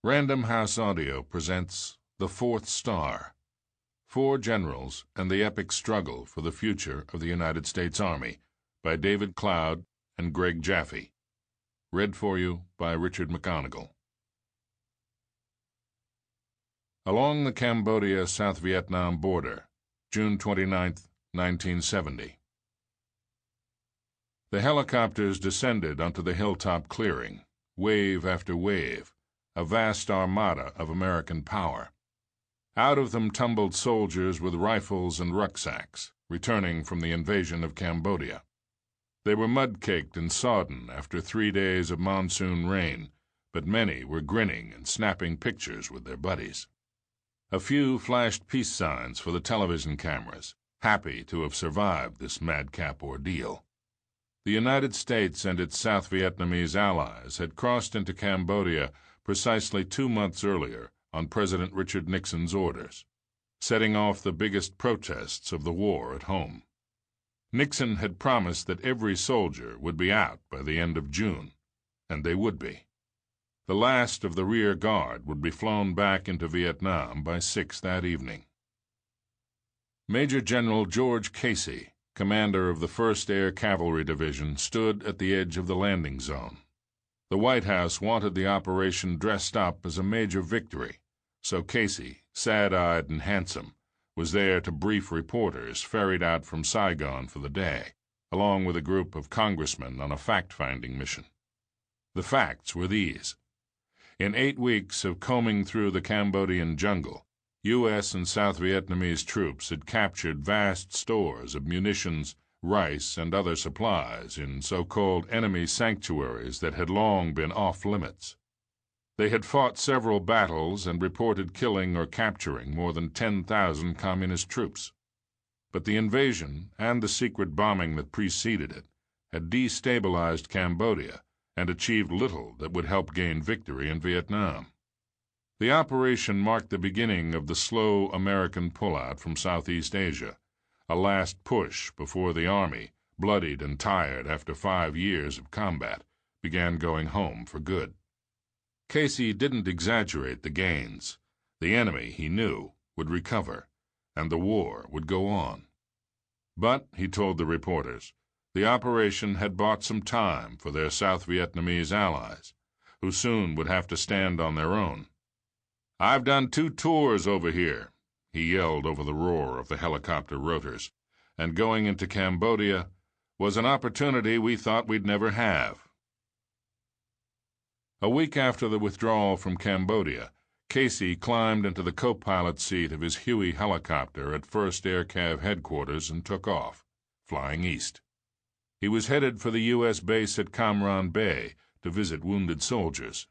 Random House Audio presents The Fourth Star, Four Generals and the Epic Struggle for the Future of the United States Army by David Cloud and Greg Jaffe. Read for you by Richard McGonagle. Along the Cambodia-South Vietnam border, June 29, 1970. The helicopters descended onto the hilltop clearing, wave after wave, a vast armada of American power. Out of them tumbled soldiers with rifles and rucksacks, returning from the invasion of Cambodia. They were mud-caked and sodden after 3 days of monsoon rain, but many were grinning and snapping pictures with their buddies. A few flashed peace signs for the television cameras, happy to have survived this madcap ordeal. The United States and its South Vietnamese allies had crossed into Cambodia precisely 2 months earlier on President Richard Nixon's orders, setting off the biggest protests of the war at home. Nixon had promised that every soldier would be out by the end of June, and they would be. The last of the rear guard would be flown back into Vietnam by 6 that evening. Major General George Casey, commander of the 1st Air Cavalry Division, stood at the edge of the landing zone. The White House wanted the operation dressed up as a major victory, so Casey, sad-eyed and handsome, was there to brief reporters ferried out from Saigon for the day, along with a group of congressmen on a fact-finding mission. The facts were these. In 8 weeks of combing through the Cambodian jungle, U.S. and South Vietnamese troops had captured vast stores of munitions, rice, and other supplies in so-called enemy sanctuaries that had long been off-limits. They had fought several battles and reported killing or capturing more than 10,000 communist troops. But the invasion and the secret bombing that preceded it had destabilized Cambodia and achieved little that would help gain victory in Vietnam. The operation marked the beginning of the slow American pullout from Southeast Asia, a last push before the Army, bloodied and tired after 5 years of combat, began going home for good. Casey didn't exaggerate the gains. The enemy, he knew, would recover, and the war would go on. But, he told the reporters, the operation had bought some time for their South Vietnamese allies, who soon would have to stand on their own. "I've done 2 tours over here," he yelled over the roar of the helicopter rotors, "and going into Cambodia was an opportunity we thought we'd never have." A week after the withdrawal from Cambodia, Casey climbed into the co-pilot seat of his Huey helicopter at 1st Air Cav headquarters and took off, flying east. He was headed for the U.S. base at Cam Ranh Bay to visit wounded soldiers.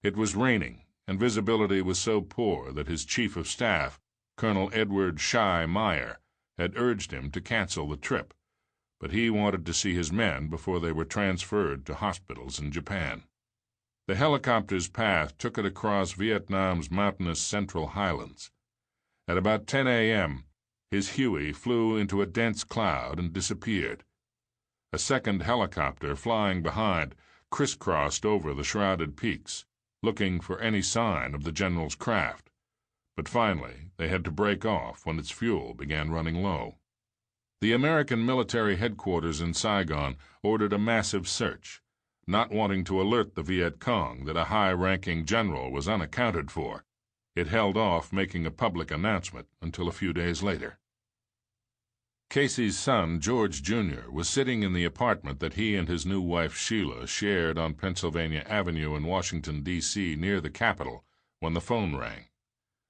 It was raining, and visibility was so poor that his chief of staff, Colonel Edward Shy Meyer, had urged him to cancel the trip, but he wanted to see his men before they were transferred to hospitals in Japan. The helicopter's path took it across Vietnam's mountainous central highlands. At about 10 a.m., his Huey flew into a dense cloud and disappeared. A second helicopter, flying behind, crisscrossed over the shrouded peaks, looking for any sign of the general's craft, but finally they had to break off when its fuel began running low. The American military headquarters in Saigon ordered a massive search, not wanting to alert the Viet Cong that a high-ranking general was unaccounted for. It held off making a public announcement until a few days later. Casey's son, George Jr., was sitting in the apartment that he and his new wife Sheila shared on Pennsylvania Avenue in Washington, D.C., near the Capitol, when the phone rang.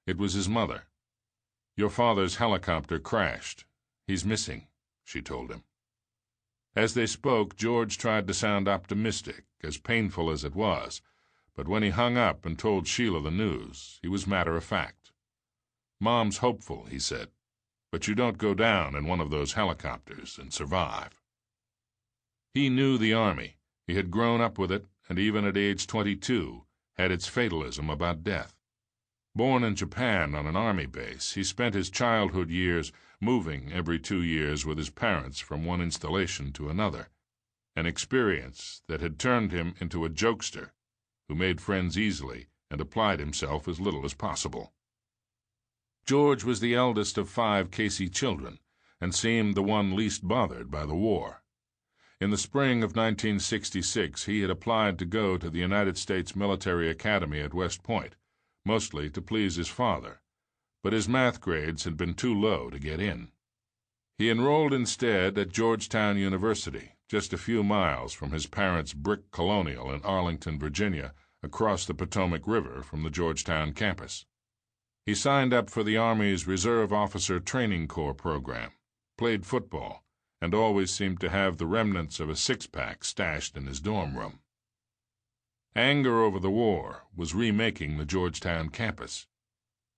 It was his mother. "Your father's helicopter crashed. He's missing," she told him. As they spoke, George tried to sound optimistic, as painful as it was, but when he hung up and told Sheila the news, he was matter-of-fact. "Mom's hopeful," he said, "but you don't go down in one of those helicopters and survive." He knew the Army. He had grown up with it, and even at age 22, had its fatalism about death. Born in Japan on an Army base, he spent his childhood years moving every 2 years with his parents from one installation to another, an experience that had turned him into a jokester who made friends easily and applied himself as little as possible. George was the eldest of 5 Casey children, and seemed the one least bothered by the war. In the spring of 1966, he had applied to go to the United States Military Academy at West Point, mostly to please his father, but his math grades had been too low to get in. He enrolled instead at Georgetown University, just a few miles from his parents' brick colonial in Arlington, Virginia, across the Potomac River from the Georgetown campus. He signed up for the Army's Reserve Officer Training Corps program, played football, and always seemed to have the remnants of a six-pack stashed in his dorm room. Anger over the war was remaking the Georgetown campus.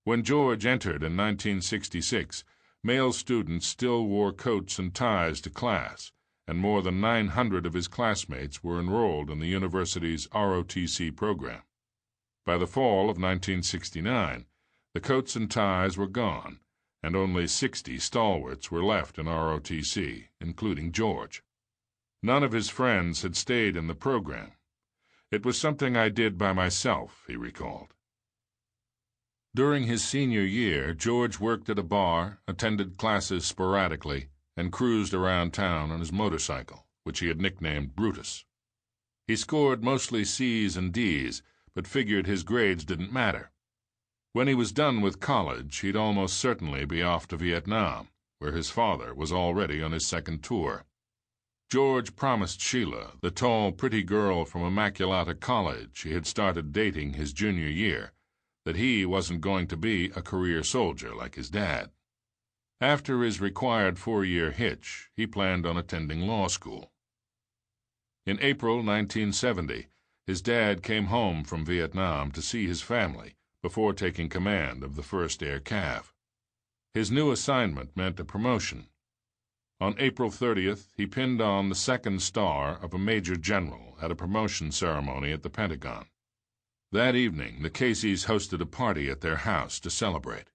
When George entered in 1966, male students still wore coats and ties to class, and more than 900 of his classmates were enrolled in the university's ROTC program. By the fall of 1969, the coats and ties were gone, and only 60 stalwarts were left in ROTC, including George. None of his friends had stayed in the program. "It was something I did by myself," he recalled. During his senior year, George worked at a bar, attended classes sporadically, and cruised around town on his motorcycle, which he had nicknamed Brutus. He scored mostly C's and D's, but figured his grades didn't matter. When he was done with college, he'd almost certainly be off to Vietnam, where his father was already on his second tour. George promised Sheila, the tall, pretty girl from Immaculata College he had started dating his junior year, that he wasn't going to be a career soldier like his dad. After his required 4-year hitch, he planned on attending law school. In April 1970, his dad came home from Vietnam to see his family before taking command of the 1st Air Cav. His new assignment meant a promotion. On April 30th, he pinned on the 2nd star of a major general at a promotion ceremony at the Pentagon. That evening, the Caseys hosted a party at their house to celebrate.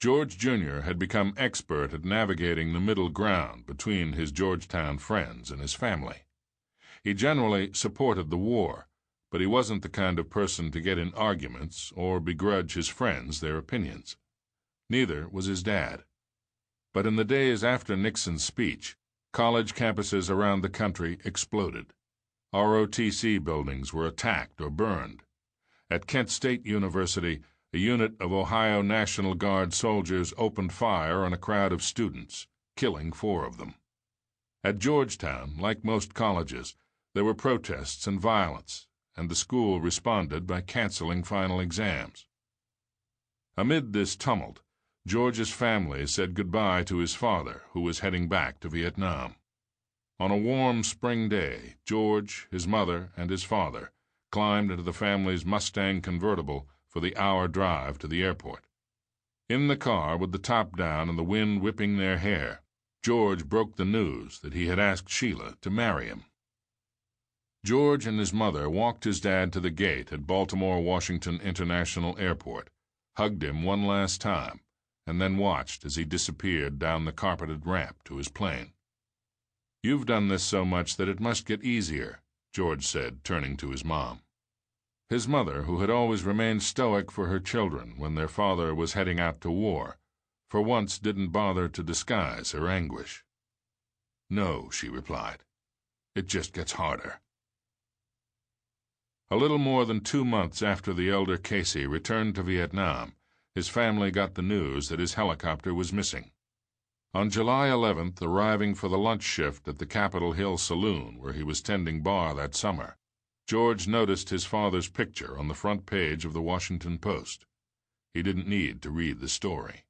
George Jr. had become expert at navigating the middle ground between his Georgetown friends and his family. He generally supported the war, but he wasn't the kind of person to get in arguments or begrudge his friends their opinions. Neither was his dad. But in the days after Nixon's speech, college campuses around the country exploded. ROTC buildings were attacked or burned. At Kent State University, a unit of Ohio National Guard soldiers opened fire on a crowd of students, killing 4 of them. At Georgetown, like most colleges, there were protests and violence, and the school responded by canceling final exams. Amid this tumult, George's family said goodbye to his father, who was heading back to Vietnam. On a warm spring day, George, his mother, and his father climbed into the family's Mustang convertible for the hour drive to the airport. In the car, with the top down and the wind whipping their hair, George broke the news that he had asked Sheila to marry him. George and his mother walked his dad to the gate at Baltimore-Washington International Airport, hugged him one last time, and then watched as he disappeared down the carpeted ramp to his plane. "You've done this so much that it must get easier," George said, turning to his mom. His mother, who had always remained stoic for her children when their father was heading out to war, for once didn't bother to disguise her anguish. "No," she replied. "It just gets harder." A little more than 2 months after the elder Casey returned to Vietnam, his family got the news that his helicopter was missing. On July 11th, arriving for the lunch shift at the Capitol Hill Saloon where he was tending bar that summer, George noticed his father's picture on the front page of the Washington Post. He didn't need to read the story.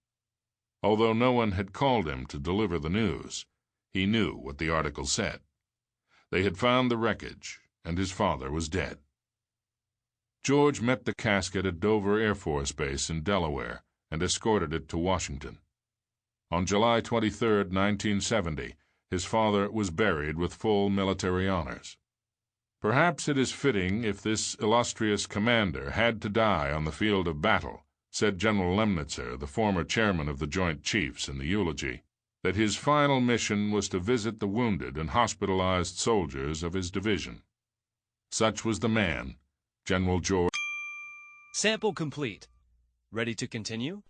Although no one had called him to deliver the news, he knew what the article said. They had found the wreckage, and his father was dead. George met the casket at Dover Air Force Base in Delaware and escorted it to Washington. On July 23, 1970, his father was buried with full military honors. "Perhaps it is fitting, if this illustrious commander had to die on the field of battle," said General Lemnitzer, the former chairman of the Joint Chiefs, in the eulogy, "that his final mission was to visit the wounded and hospitalized soldiers of his division." Such was the man, General George. Sample complete. Ready to continue?